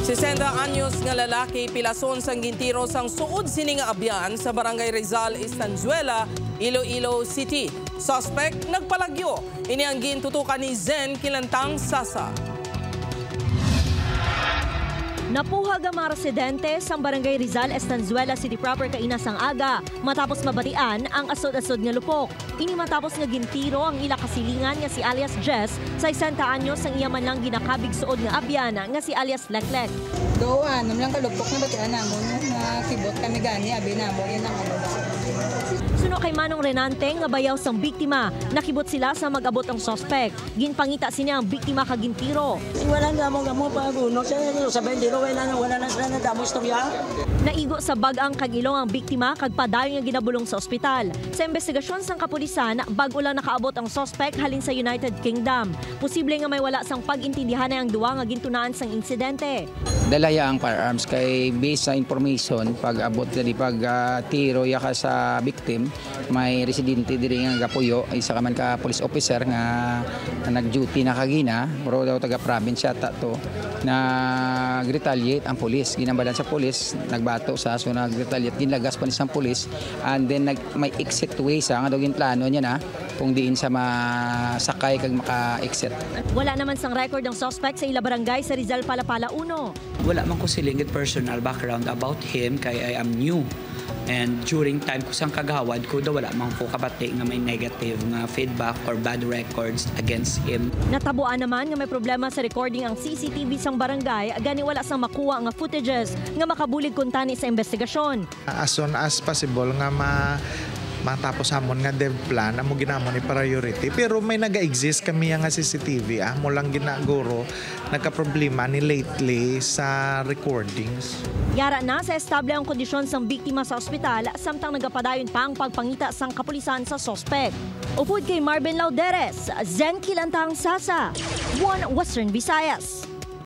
60 anyos nga lalaki pilason sang gintiro sang suod sini nga abyan sa Barangay Rizal, Estanzuela, Iloilo City. Suspect nagpalagyo. Ini ang gintutukan ni Zen Kilantang Sasa. Napuhag ang mga residente sa Barangay Rizal, Estanzuela City proper kainas ang aga matapos mabatian ang asod-asod nga lupok. Ini matapos nga gintiro ang ila kasilingan nga si alias Jess sa 60 anyos ang iyaman lang ginakabig suod nga abyan nga si alias Leklek. Doon, lang kalupok na batian namon na kibot kami gani abi namo yan ang ano. Suno kay Manong Renante nga bayaw sang biktima, nakibot sila sa mag-abot ang suspect. Ginpangita siya ang biktima kagintiro. Wala nga mo paguno sa bendiro wala na sila na damo istorya. Naigo sa bag-ang kagilong ang biktima kagpadayon nga ginabulong sa ospital. Sa investigasyon sang kapulisan, bago lang nakaabot ang suspect halin sa United Kingdom. Posible nga may wala sang pag-intindihan na ang duwa nga gintunaan sang insidente. Dalaya ang firearms kay based sa information pag-abot dali tiro ya ka sa victim may residente diri nga gapuyo isa ka man ka police officer nga nag-duty na kagina pero daw taga probinsya ta to na retaliate ang police ginambalan sa police nagbato sa so nag-retaliate ginlagas pa ni sang police and then may exit way sa nga daw gin plano niya na kung diin sa masakay kag maka-exit. Wala naman sang record ng suspect sa ila barangay sa Rizal Palapala 1. Wala man ko silingit personal background about him kay I am new. And during time ko sang kagawad ko daw wala man ko kabati nga may negative nga feedback or bad records against him. Natabuan naman nga may problema sa recording ang CCTV sang barangay gani wala sang makuha nga footages nga makabulig kuntani sa investigasyon. As soon as possible nga matapos hamon nga dev plan amo ginamon ni priority pero may naga-exist kami nga CCTV mo lang ginaguro nagka-problema ni lately sa recordings. Yara na sa estable ang kondisyon sang biktima sa ospital samtang nagapadayon pa ang pagpangita sang kapulisan sa suspect. Upod kay Marvin Lauderes, Zen Kilantang Sasa, One Western Visayas.